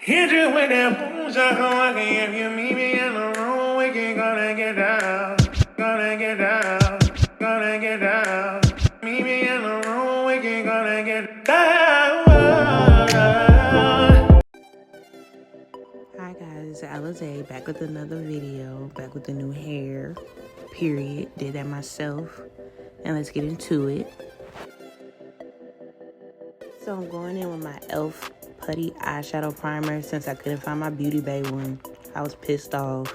Hit you with that boom shaka waka. If you meet me in the room, we can gonna get down. Gonna get down. Gonna get down. Meet me in the room, we can gonna get down. Hi guys, Alezaa back with another video, back with the new hair, period. Did that myself, and let's get into it. So I'm going in with my e.l.f. Putty eyeshadow primer since I couldn't find my Beauty Bay one. I was pissed off,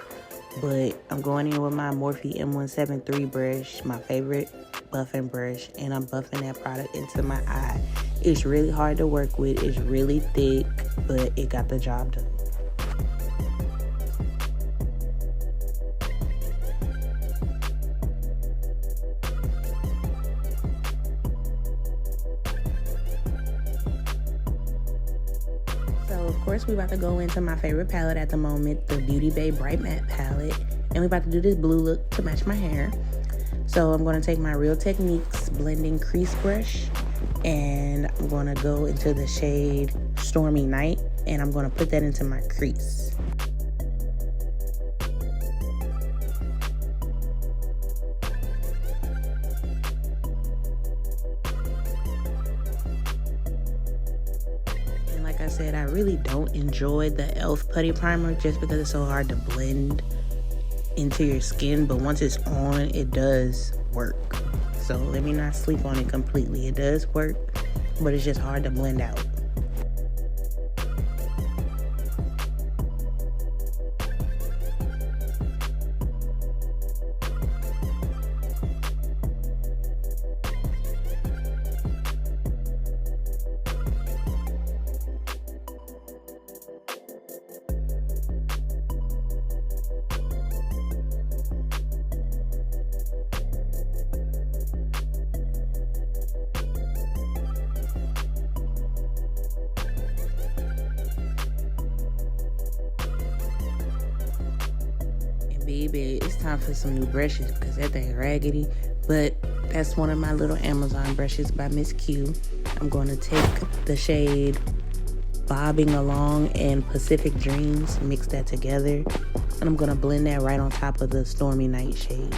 but I'm going in with my Morphe M173 brush, my favorite buffing brush, and I'm buffing that product into my eye. It's really hard to work with, it's really thick, but it got the job done. So of course we about to go into my favorite palette at the moment, the Beauty Bay Bright Matte palette, and we about to do this blue look to match my hair. So I'm going to take my Real Techniques blending crease brush, and I'm going to go into the shade Stormy Night, and I'm going to put that into my crease. Like I said, I really don't enjoy the e.l.f. Putty Primer just because it's so hard to blend into your skin, but once it's on, it does work. So let me not sleep on it completely. It does work, but it's just hard to blend out. Baby, it's time for some new brushes because that thing raggedy, but that's one of my little Amazon brushes by Miss Q. I'm going to take the shade Bobbing Along and Pacific Dreams, mix that together, and I'm going to blend that right on top of the Stormy Night shade.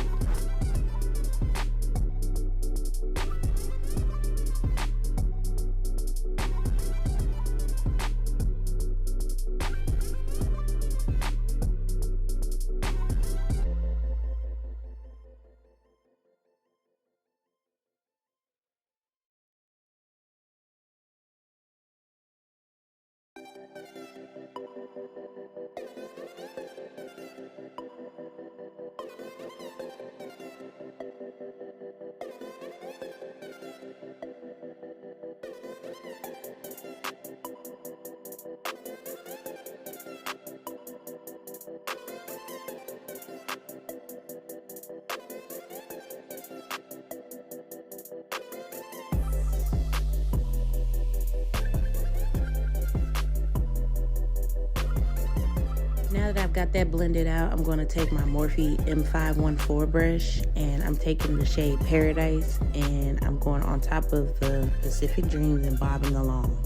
Now that I've got that blended out, I'm going to take my Morphe M514 brush, and I'm taking the shade Paradise, and I'm going on top of the Pacific Dreams and Bobbing Along.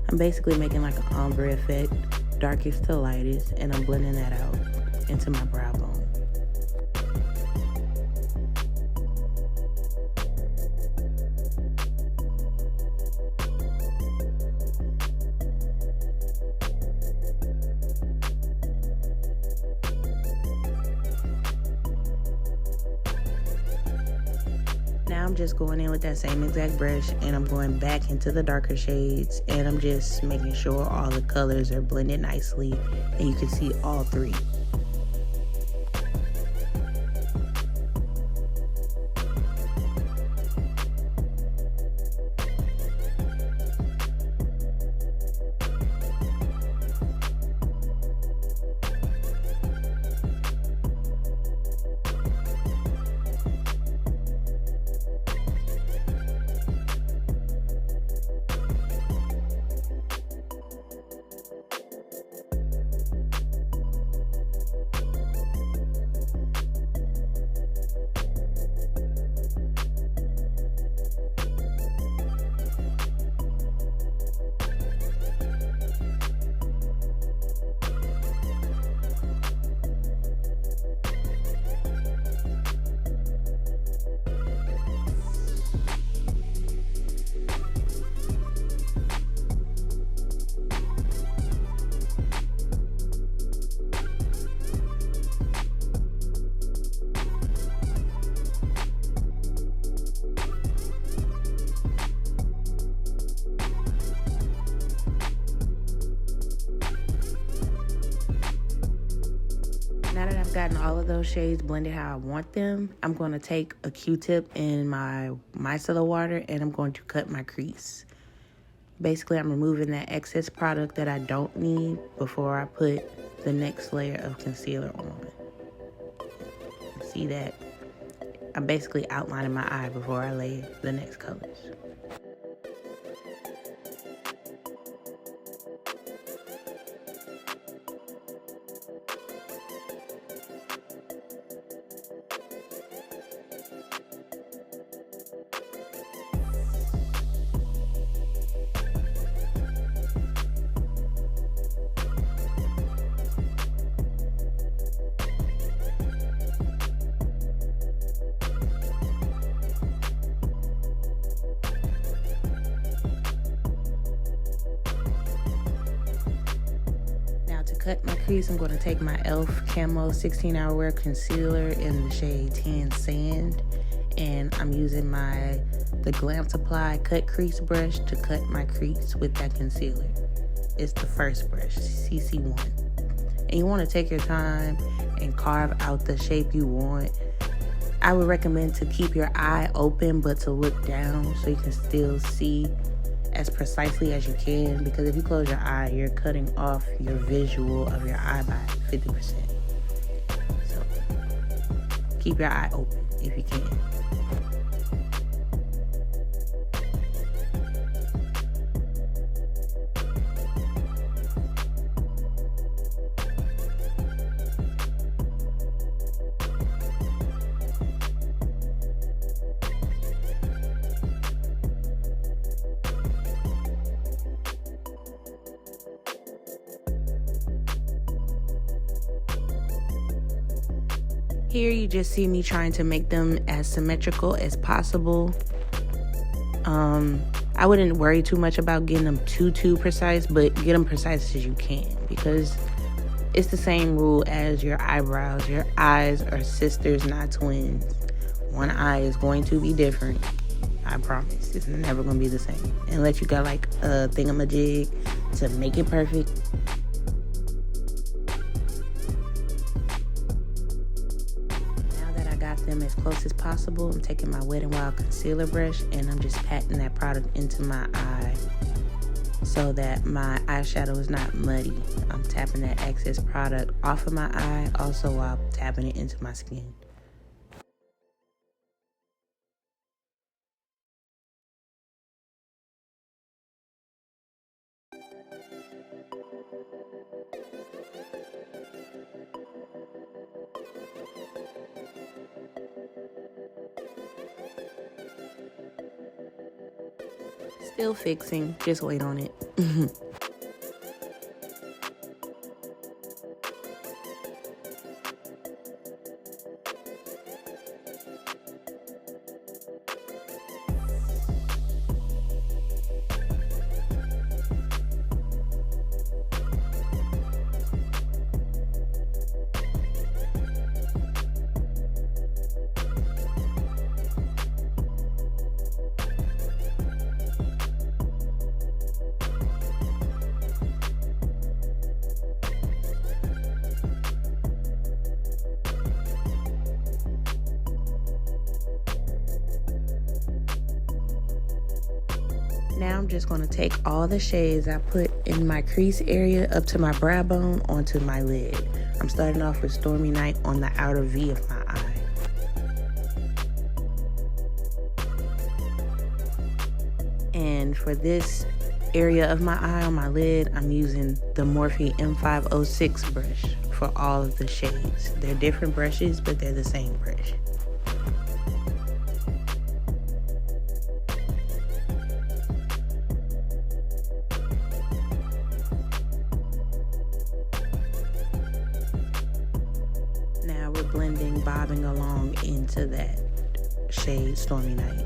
I'm basically making like an ombre effect, darkest to lightest, and I'm blending that out into my brow bone. Now I'm just going in with that same exact brush, and I'm going back into the darker shades, and I'm just making sure all the colors are blended nicely and you can see all three. gotten all of those shades blended how I want them, I'm going to take a Q-tip in my micellar water and I'm going to cut my crease. Basically, I'm removing that excess product that I don't need before I put the next layer of concealer on. See that? I'm basically outlining my eye before I lay the next colors. To cut my crease, I'm going to take my e.l.f. Camo 16-Hour Wear Concealer in the shade Tan Sand, and I'm using the Glam Supply Cut Crease brush to cut my crease with that concealer. It's the first brush, CC1. And you want to take your time and carve out the shape you want. I would recommend to keep your eye open, but to look down so you can still see as precisely as you can, because if you close your eye, you're cutting off your visual of your eye by 50%. So keep your eye open if you can. Here you just see me trying to make them as symmetrical as possible. I wouldn't worry too much about getting them too precise, but get them precise as you can, because it's the same rule as your eyebrows. Your eyes are sisters, not twins. One eye is going to be different. I promise. It's never going to be the same. Unless you got like a thingamajig to make it perfect. Them as close as possible, I'm taking my Wet n Wild concealer brush and I'm just patting that product into my eye so that my eyeshadow is not muddy. I'm tapping that excess product off of my eye, also while tapping it into my skin. Still fixing, just wait on it. Now I'm just going to take all the shades I put in my crease area up to my brow bone onto my lid. I'm starting off with Stormy Night on the outer V of my eye. And for this area of my eye on my lid, I'm using the Morphe M506 brush for all of the shades. They're different brushes, but they're the same brush. Now we're blending, bobbing along into that shade Stormy Night.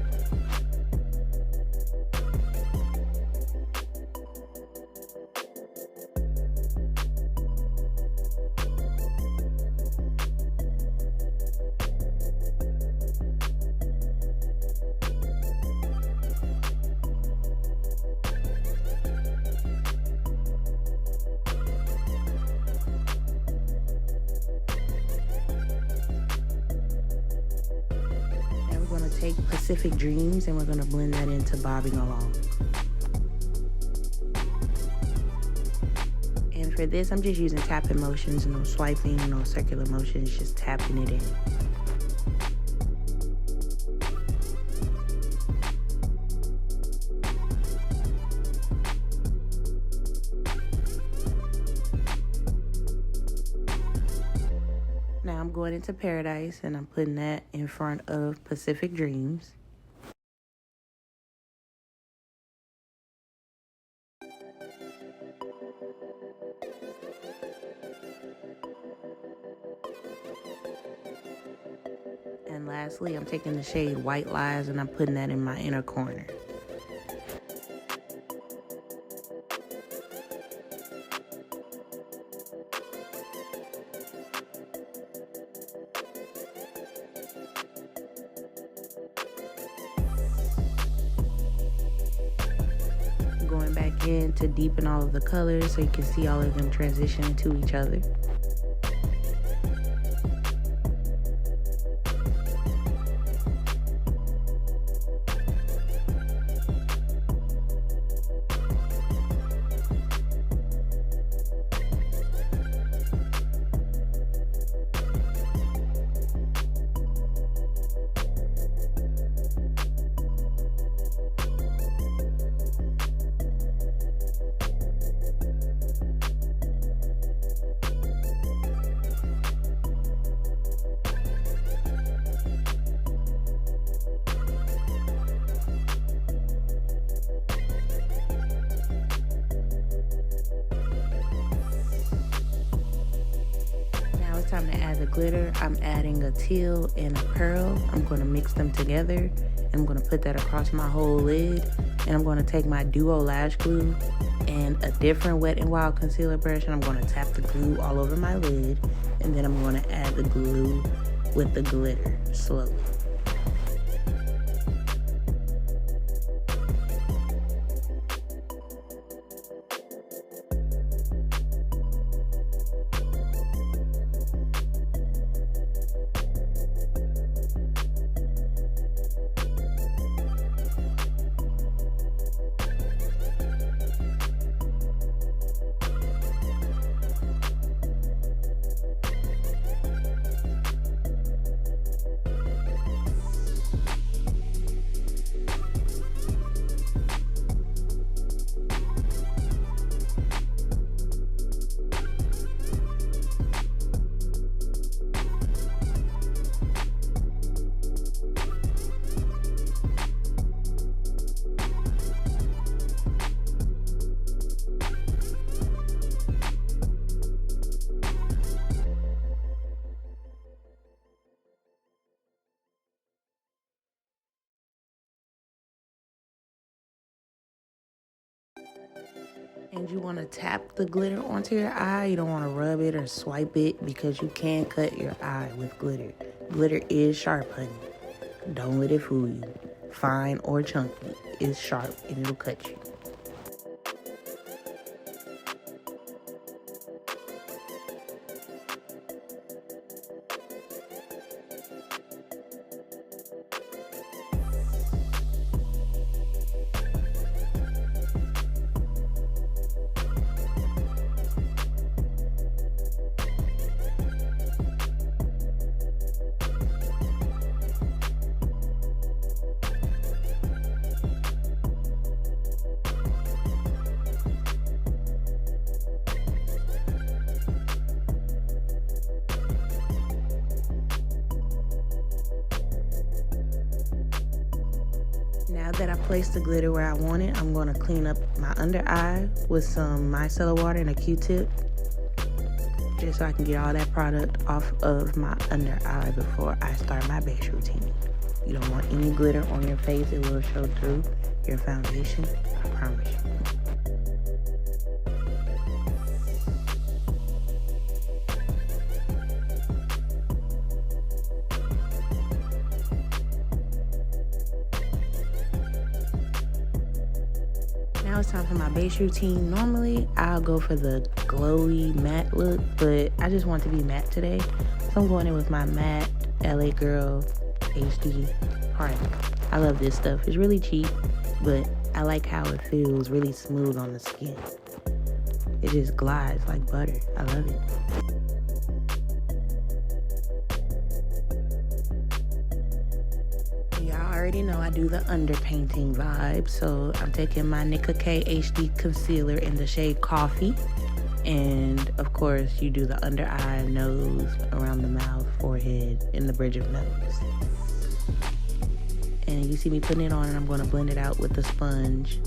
take Pacific Dreams and we're gonna blend that into Bobbing Along. And for this, I'm just using tapping motions, no swiping, no circular motions, just tapping it in. Now I'm going into Paradise and I'm putting that in front of Pacific Dreams. And lastly, I'm taking the shade White Lies and I'm putting that in my inner corner. Going back in to deepen all of the colors so you can see all of them transition to each other. Time to add the glitter. I'm adding a teal and a pearl. I'm going to mix them together and I'm going to put that across my whole lid, and I'm going to take my Duo lash glue and a different Wet n Wild concealer brush and I'm going to tap the glue all over my lid, and then I'm going to add the glue with the glitter slowly. And you want to tap the glitter onto your eye. You don't want to rub it or swipe it because you can cut your eye with glitter. Glitter is sharp, honey. Don't let it fool you. Fine or chunky, it's sharp and it'll cut you. Now that I placed the glitter where I want it, I'm going to clean up my under eye with some micellar water and a Q-tip, just so I can get all that product off of my under eye before I start my base routine. You don't want any glitter on your face. It will show through your foundation, I promise you. Now it's time for my base routine. Normally, I'll go for the glowy matte look, but I just want to be matte today. So I'm going in with my matte LA Girl HD price. I love this stuff. It's really cheap, but I like how it feels really smooth on the skin. It just glides like butter. I love it. Y'all already know I do the underpainting vibe, so I'm taking my Nicka K HD concealer in the shade Coffee. And of course, you do the under eye, nose, around the mouth, forehead, and the bridge of nose. And you see me putting it on, and I'm going to blend it out with the sponge.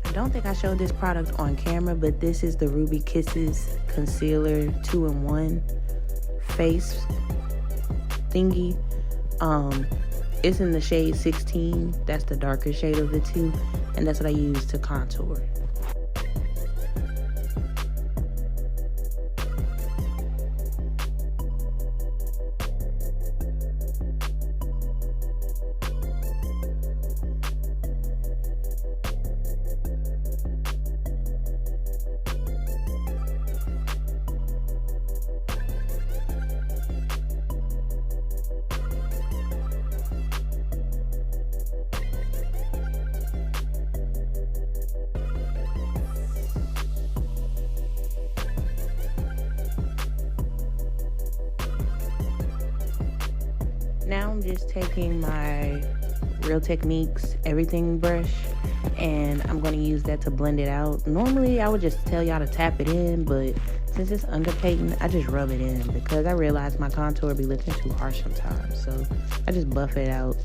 I don't think I showed this product on camera, but this is the Ruby Kisses Concealer 2-in-1 face thingy. It's in the shade 16. That's the darker shade of the two, and that's what I use to contour. Now I'm just taking my Real Techniques Everything brush, and I'm going to use that to blend it out. Normally, I would just tell y'all to tap it in, but since it's underpainting, I just rub it in because I realize my contour be looking too harsh sometimes. So I just buff it out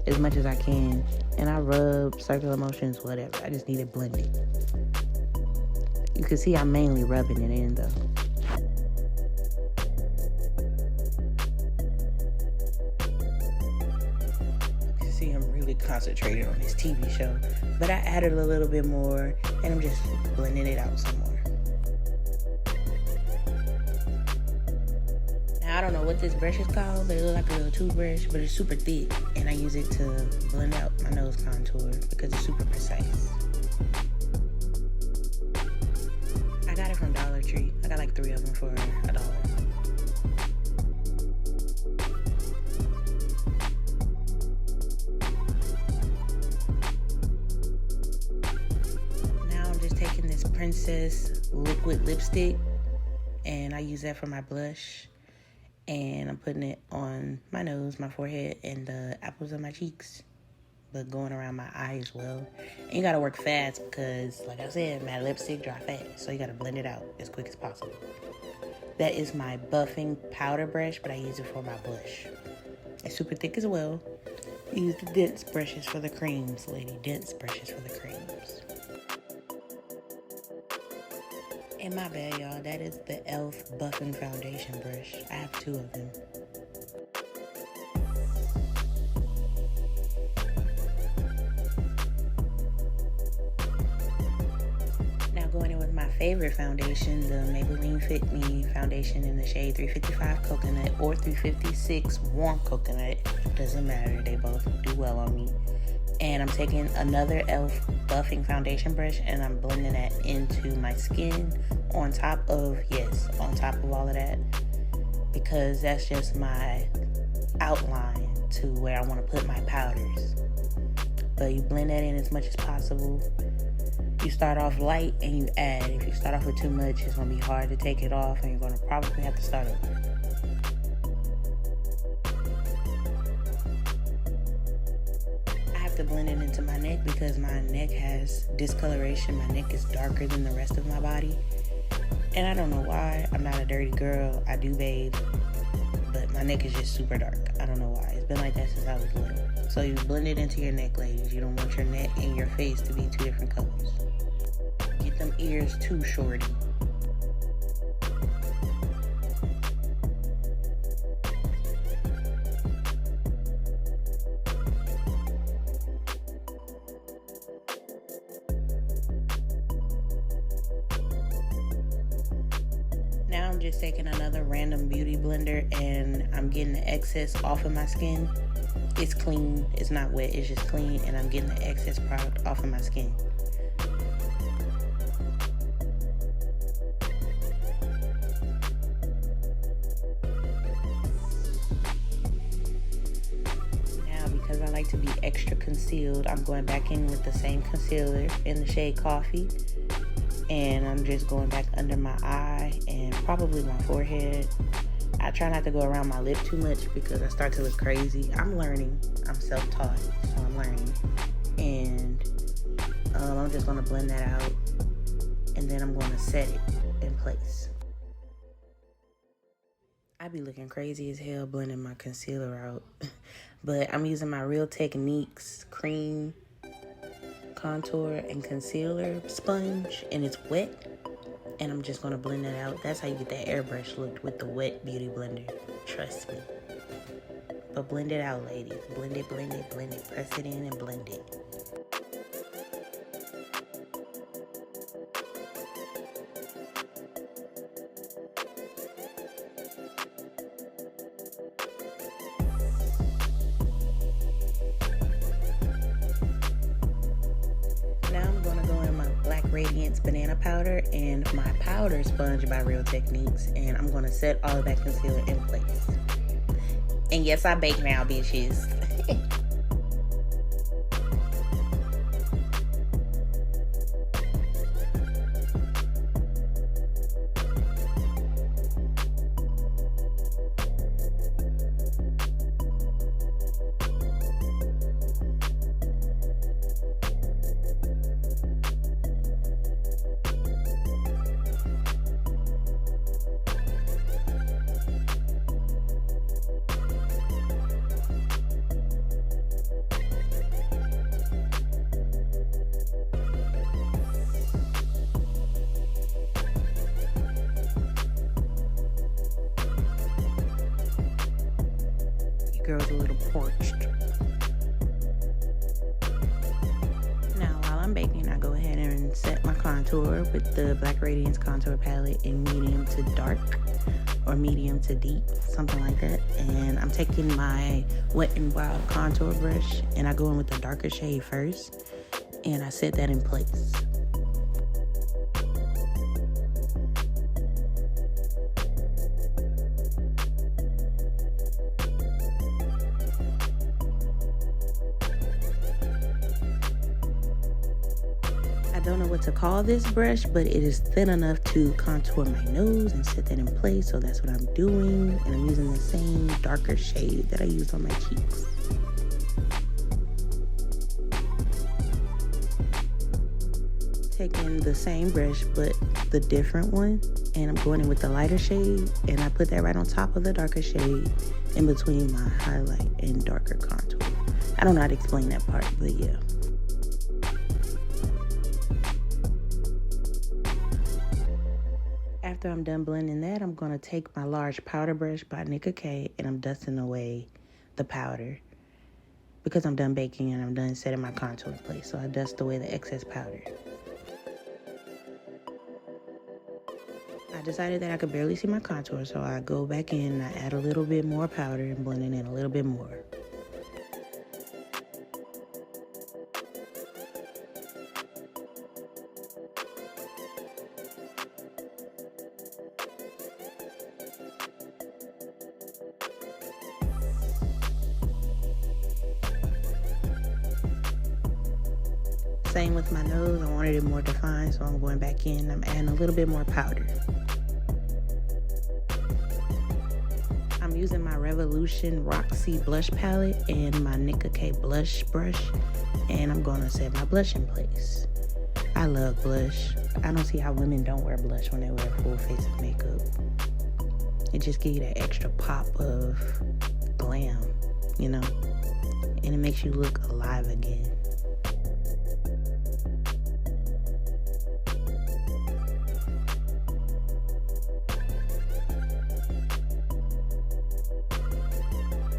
as much as I can, and I rub circular motions, whatever. I just need it blended. You can see I'm mainly rubbing it in though. I'm really concentrated on this TV show, but I added a little bit more, and I'm just blending it out some more. Now I don't know what this brush is called, but it looks like a little toothbrush, but it's super thick, and I use it to blend out my nose contour because it's super precise. I got it from Dollar Tree. I got like 3 of them for $1. Princess liquid lipstick, and I use that for my blush, and I'm putting it on my nose, my forehead, and the apples of my cheeks, but going around my eye as well. And you gotta work fast because, like I said, matte lipstick dry fast, so you gotta blend it out as quick as possible. That is my buffing powder brush, but I use it for my blush. It's super thick as well. Use the dense brushes for the creams, lady. Dense brushes for the creams. And my bad, y'all. That is the e.l.f. Buffing Foundation brush. I have 2 of them. Now going in with my favorite foundation, the Maybelline Fit Me Foundation in the shade 355 Coconut or 356 Warm Coconut. Doesn't matter. They both do well on me. And I'm taking another e.l.f. buffing foundation brush, and I'm blending that into my skin on top of all of that, because that's just my outline to where I want to put my powders. But you blend that in as much as possible. You start off light and you add. If you start off with too much, it's going to be hard to take it off, and you're going to probably have to start over. to blend it into my neck because my neck has discoloration. My neck is darker than the rest of my body. And I don't know why. I'm not a dirty girl. I do bathe. But my neck is just super dark. I don't know why. It's been like that since I was little. So you blend it into your neck, ladies. You don't want your neck and your face to be two different colors. Get them ears too shorty. Now I'm just taking another random beauty blender and I'm getting the excess off of my skin. It's clean, it's not wet, it's just clean, and I'm getting the excess product off of my skin. Now, because I like to be extra concealed, I'm going back in with the same concealer in the shade Coffee. And I'm just going back under my eye and probably my forehead. I try not to go around my lip too much because I start to look crazy. I'm learning. I'm self-taught, so I'm learning. And I'm just going to blend that out. And then I'm going to set it in place. I be looking crazy as hell blending my concealer out. But I'm using my Real Techniques cream contour and concealer sponge, and it's wet, and I'm just gonna blend that out. That's how you get that airbrush look with the wet beauty blender, trust me. But blend it out, ladies. Blend it, blend it, blend it. Press it in and blend it. Radiance banana powder and my powder sponge by Real Techniques, and I'm gonna set all of that concealer in place. And yes, I bake now, bitches. Girl's a little parched. Now while I'm baking, I go ahead and set my contour with the Black Radiance contour palette in medium to dark or medium to deep, something like that. And I'm taking my Wet n Wild contour brush and I go in with the darker shade first and I set that in place. I don't know what to call this brush, but it is thin enough to contour my nose and set that in place, so that's what I'm doing. And I'm using the same darker shade that I used on my cheeks. Taking the same brush, but the different one, and I'm going in with the lighter shade, and I put that right on top of the darker shade in between my highlight and darker contour. I don't know how to explain that part, but yeah. After I'm done blending that, I'm going to take my large powder brush by Nicka K and I'm dusting away the powder because I'm done baking and I'm done setting my contour in place. So I dust away the excess powder. I decided that I could barely see my contour, so I go back in and I add a little bit more powder and blend it in a little bit more. Same with my nose. I wanted it more defined, so I'm going back in. I'm adding a little bit more powder. I'm I'm using my Revolution Roxy blush palette and my Nicka K blush brush, and I'm gonna set my blush in place. I love blush. I don't see how women don't wear blush when they wear full face of makeup. It just gives you that extra pop of glam, you know, and it makes you look alive again.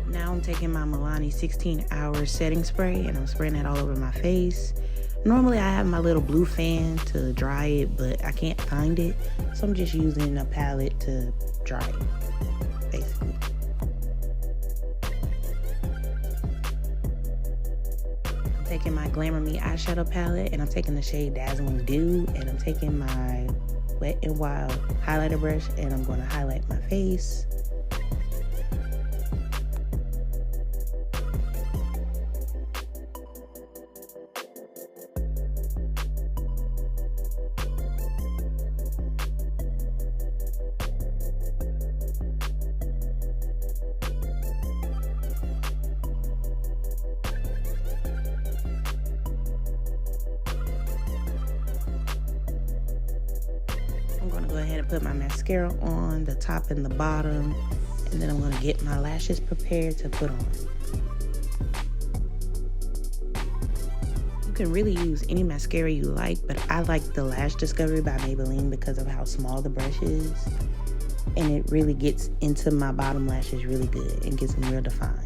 Now I'm taking my Milani 16-hour setting spray and I'm spraying that all over my face. Normally I have my little blue fan to dry it, but I can't find it, so I'm just using a palette to dry it, basically. I'm taking my Glamour Me eyeshadow palette and I'm taking the shade Dazzling Dew, and I'm taking my Wet n Wild highlighter brush and I'm going to highlight my face. I'm going to go ahead and put my mascara on the top and the bottom, and then I'm going to get my lashes prepared to put on. You can really use any mascara you like, but I like the Lash Discovery by Maybelline because of how small the brush is, and it really gets into my bottom lashes really good and gets them real defined.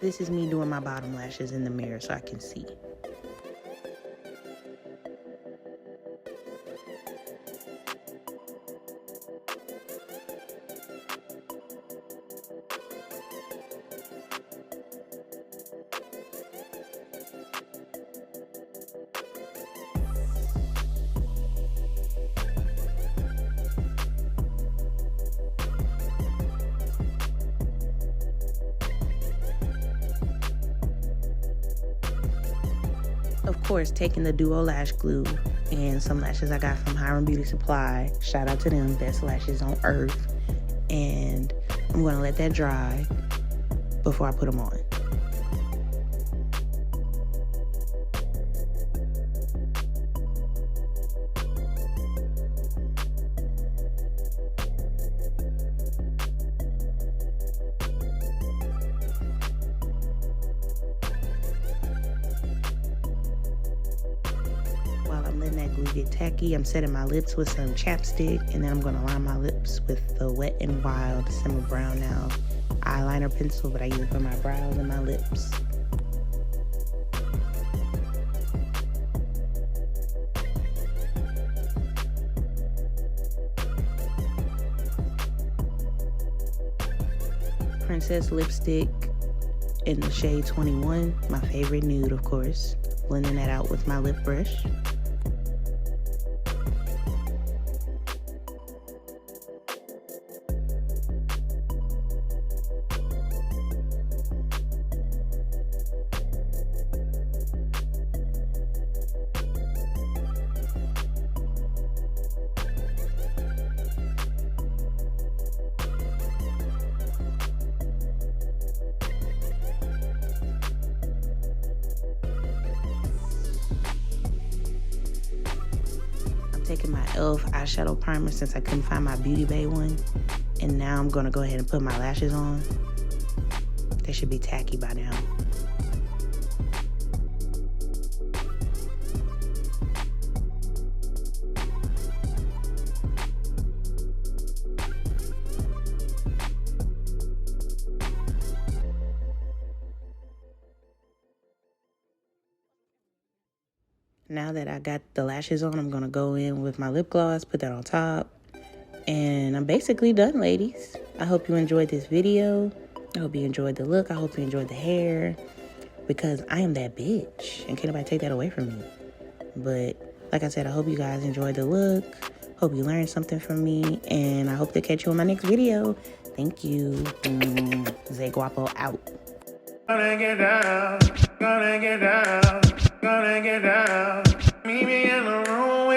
This is me doing my bottom lashes in the mirror so I can see. Of course, taking the Duo Lash Glue and some lashes I got from Hiram Beauty Supply. Shout out to them, best lashes on earth. And I'm going to let that dry before I put them on. While I'm letting that glue get tacky, I'm setting my lips with some chapstick, and then I'm going to line my lips with the Wet n Wild Simmer Brown Now eyeliner pencil, but I use it for my brows and my lips. Princess lipstick in the shade 21, my favorite nude, of course. Blending that out with my lip brush. Taking my e.l.f. eyeshadow primer since I couldn't find my Beauty Bay one. And now I'm gonna go ahead and put my lashes on. They should be tacky by now. Now that I got the lashes on, I'm going to go in with my lip gloss, put that on top. And I'm basically done, ladies. I hope you enjoyed this video. I hope you enjoyed the look. I hope you enjoyed the hair. Because I am that bitch. And can't nobody take that away from me. But like I said, I hope you guys enjoyed the look. Hope you learned something from me. And I hope to catch you in my next video. Thank you. Zay Guapo out. Gonna get down, gonna get down, gonna get down. Meet me in the room.